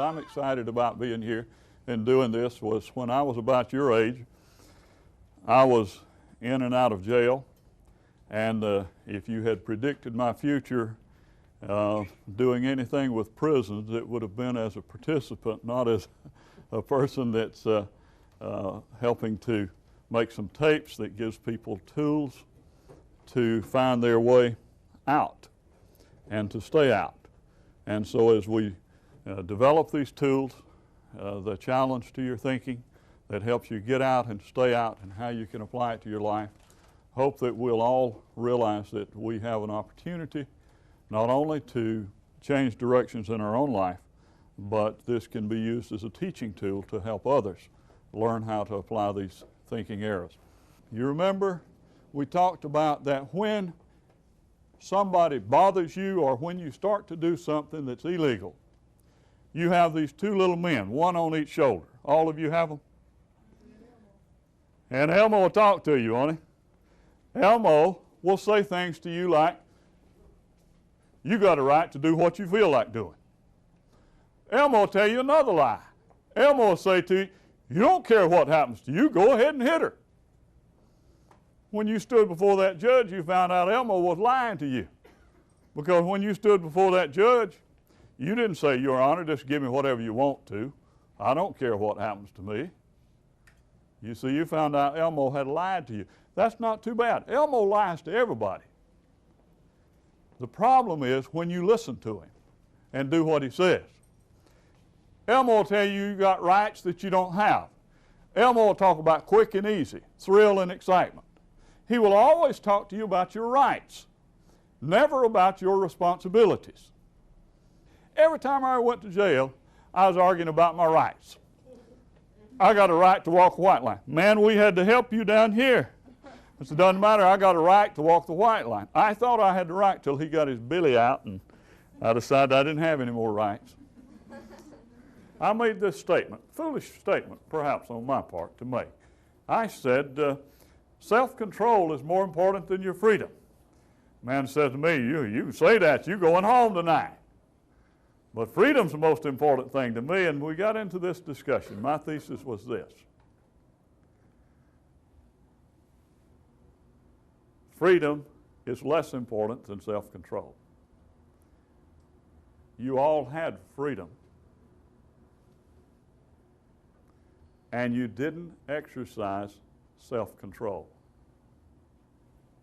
I'm excited about being here and doing this was when I was about your age, I was in and out of jail, and if you had predicted my future doing anything with prisons, it would have been as a participant, not as a person that's helping to make some tapes that gives people tools to find their way out and to stay out. And so as we develop these tools, the challenge to your thinking that helps you get out and stay out and how you can apply it to your life, hope that we'll all realize that we have an opportunity not only to change directions in our own life, but this can be used as a teaching tool to help others learn how to apply these thinking errors. You remember we talked about that when somebody bothers you or when you start to do something that's illegal, you have these two little men, one on each shoulder. All of you have them? And Elmo will talk to you, won't he? Elmo will say things to you like, you got a right to do what you feel like doing. Elmo will tell you another lie. Elmo will say to you, you don't care what happens to you, go ahead and hit her. When you stood before that judge, you found out Elmo was lying to you. Because when you stood before that judge, you didn't say, Your Honor, just give me whatever you want to. I don't care what happens to me. You see, you found out Elmo had lied to you. That's not too bad. Elmo lies to everybody. The problem is when you listen to him and do what he says. Elmo will tell you got rights that you don't have. Elmo will talk about quick and easy, thrill and excitement. He will always talk to you about your rights, never about your responsibilities. Every time I went to jail, I was arguing about my rights. I got a right to walk the white line. Man, we had to help you down here. I said, doesn't matter, I got a right to walk the white line. I thought I had the right till he got his billy out and I decided I didn't have any more rights. I made this statement, foolish statement perhaps on my part to make. I said, self-control is more important than your freedom. Man said to me, you can say that, you're going home tonight. But freedom's the most important thing to me, and we got into this discussion. My thesis was this. Freedom is less important than self-control. You all had freedom, and you didn't exercise self-control.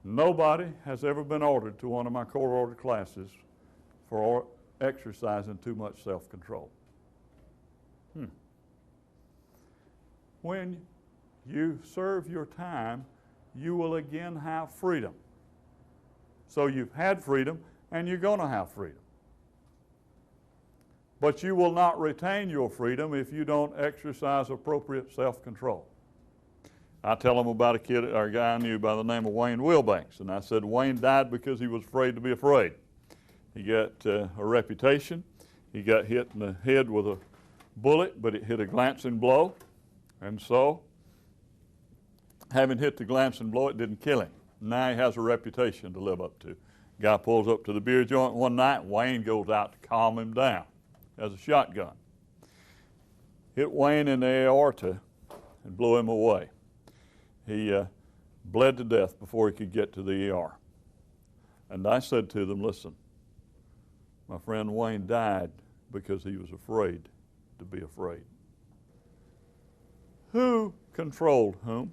Nobody has ever been ordered to one of my court-ordered classes for exercising too much self-control. When you serve your time, you will again have freedom. So you've had freedom, and you're going to have freedom. But you will not retain your freedom if you don't exercise appropriate self-control. I tell them about a kid, or a guy I knew by the name of Wayne Wilbanks, and I said Wayne died because he was afraid to be afraid. He got a reputation. He got hit in the head with a bullet, but it hit a glancing blow, and so having hit the glancing blow, it didn't kill him. Now he has a reputation to live up to. Guy pulls up to the beer joint one night, Wayne goes out to calm him down. Has a shotgun. Hit Wayne in the aorta and blew him away. He bled to death before he could get to the ER. And I said to them, listen, my friend Wayne died because he was afraid to be afraid. Who controlled whom?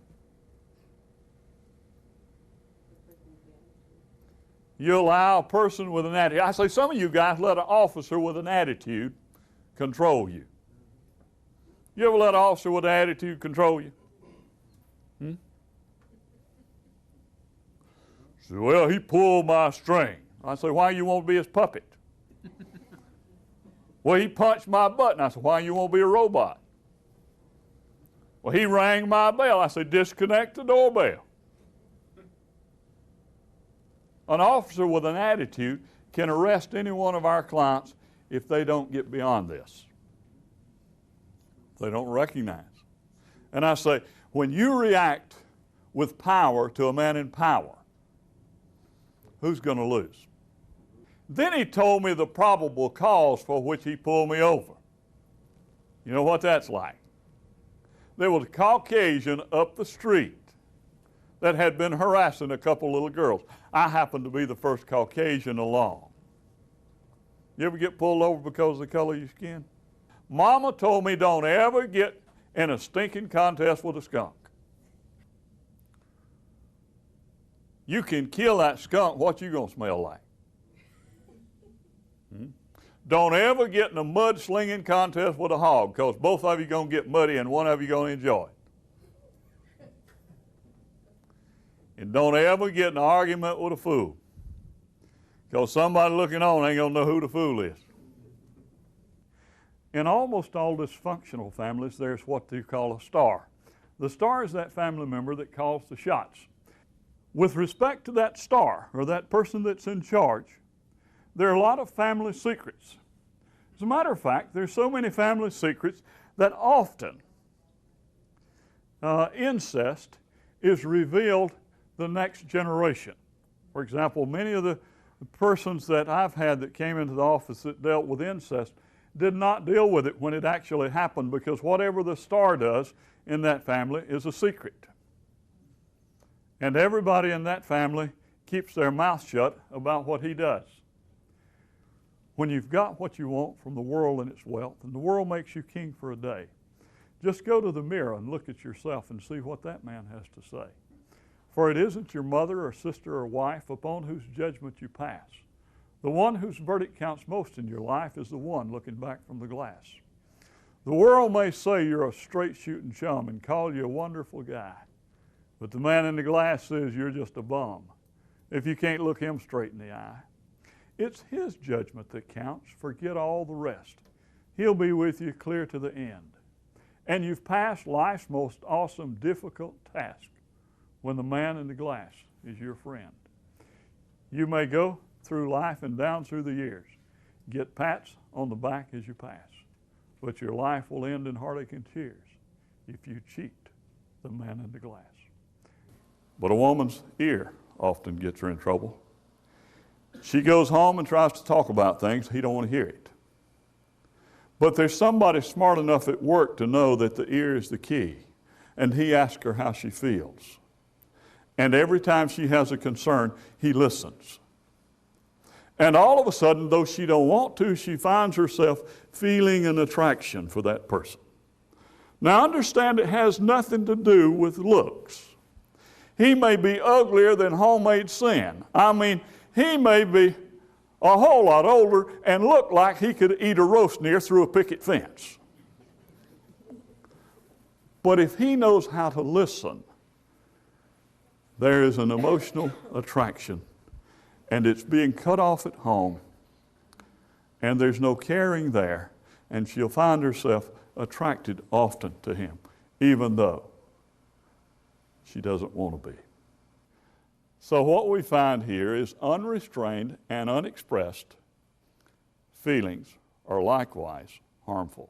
You allow a person with an attitude. I say some of you guys let an officer with an attitude control you. You ever let an officer with an attitude control you? Say, well, he pulled my string. I say, why you won't be his puppet? Well, he punched my button. I said, why you won't be a robot? Well, he rang my bell. I said, disconnect the doorbell. An officer with an attitude can arrest any one of our clients if they don't get beyond this. They don't recognize. And I say, when you react with power to a man in power, who's going to lose? Then he told me the probable cause for which he pulled me over. You know what that's like? There was a Caucasian up the street that had been harassing a couple little girls. I happened to be the first Caucasian along. You ever get pulled over because of the color of your skin? Mama told me don't ever get in a stinking contest with a skunk. You can kill that skunk, what you gonna smell like? Don't ever get in a mud-slinging contest with a hog, because both of you going to get muddy and one of you going to enjoy it. And don't ever get in an argument with a fool, because somebody looking on ain't going to know who the fool is. In almost all dysfunctional families, there's what they call a star. The star is that family member that calls the shots. With respect to that star, or that person that's in charge, there are a lot of family secrets. As a matter of fact, there's so many family secrets that often incest is revealed the next generation. For example, many of the persons that I've had that came into the office that dealt with incest did not deal with it when it actually happened, because whatever the star does in that family is a secret. And everybody in that family keeps their mouth shut about what he does. When you've got what you want from the world and its wealth, and the world makes you king for a day, just go to the mirror and look at yourself and see what that man has to say. For it isn't your mother or sister or wife upon whose judgment you pass. The one whose verdict counts most in your life is the one looking back from the glass. The world may say you're a straight-shooting chum and call you a wonderful guy, but the man in the glass says you're just a bum if you can't look him straight in the eye. It's his judgment that counts. Forget all the rest. He'll be with you clear to the end. And you've passed life's most awesome, difficult task when the man in the glass is your friend. You may go through life and down through the years, get pats on the back as you pass, but your life will end in heartache and tears if you cheat the man in the glass. But a woman's ear often gets her in trouble. She goes home and tries to talk about things. He don't want to hear it. But there's somebody smart enough at work to know that the ear is the key. And he asks her how she feels. And every time she has a concern, he listens. And all of a sudden, though she don't want to, she finds herself feeling an attraction for that person. Now understand, it has nothing to do with looks. He may be uglier than homemade sin. I mean, he may be a whole lot older and look like he could eat a roast near through a picket fence. But if he knows how to listen, there is an emotional attraction, and it's being cut off at home, and there's no caring there, and she'll find herself attracted often to him, even though she doesn't want to be. So what we find here is unrestrained and unexpressed feelings are likewise harmful.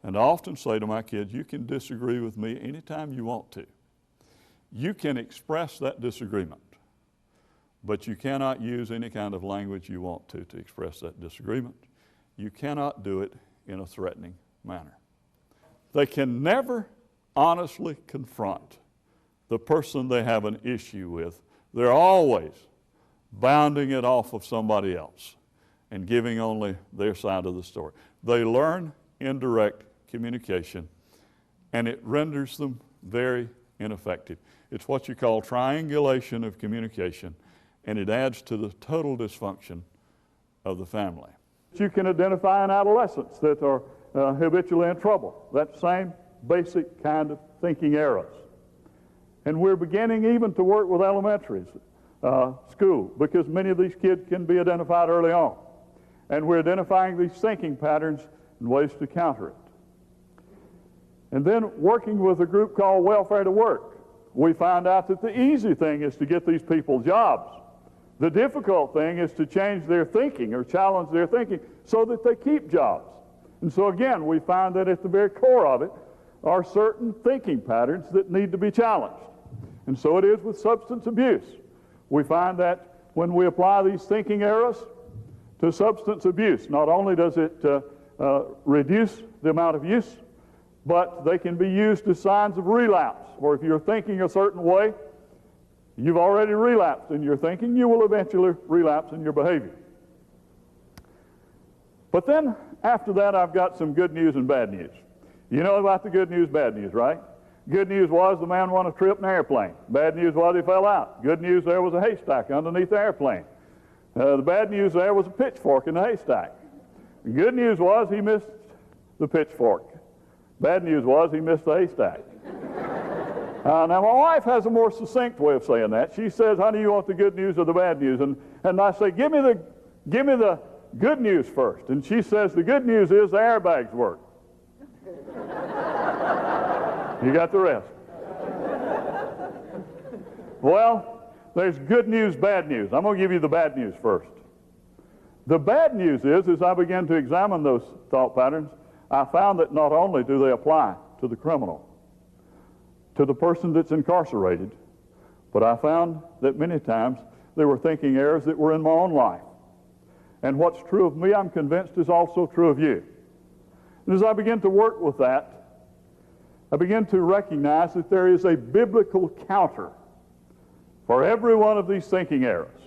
And I often say to my kids, you can disagree with me anytime you want to. You can express that disagreement, but you cannot use any kind of language you want to express that disagreement. You cannot do it in a threatening manner. They can never honestly confront the person they have an issue with. They're always bounding it off of somebody else and giving only their side of the story. They learn indirect communication, and it renders them very ineffective. It's what you call triangulation of communication, and it adds to the total dysfunction of the family. You can identify in adolescents that are habitually in trouble, that same basic kind of thinking errors. And we're beginning even to work with elementary school, because many of these kids can be identified early on. And we're identifying these thinking patterns and ways to counter it. And then working with a group called Welfare to Work, we find out that the easy thing is to get these people jobs. The difficult thing is to change their thinking or challenge their thinking so that they keep jobs. And so again, we find that at the very core of it are certain thinking patterns that need to be challenged. And so it is with substance abuse. We find that when we apply these thinking errors to substance abuse, not only does it reduce the amount of use, but they can be used as signs of relapse. Or if you're thinking a certain way, you've already relapsed in your thinking, you will eventually relapse in your behavior. But then, after that, I've got some good news and bad news. You know about the good news, bad news, right? Good news was the man won a trip in an airplane. Bad news was he fell out. Good news, there was a haystack underneath the airplane. The bad news, there was a pitchfork in the haystack. The good news was he missed the pitchfork. Bad news was he missed the haystack. Now, my wife has a more succinct way of saying that. She says, honey, you want the good news or the bad news? And I say, give me the good news first. And she says, the good news is the airbags work. You got the rest. Well, there's good news, bad news. I'm going to give you the bad news first. The bad news is, as I began to examine those thought patterns, I found that not only do they apply to the criminal, to the person that's incarcerated, but I found that many times they were thinking errors that were in my own life. And what's true of me, I'm convinced, is also true of you. And as I begin to work with that, I begin to recognize that there is a biblical counter for every one of these thinking errors.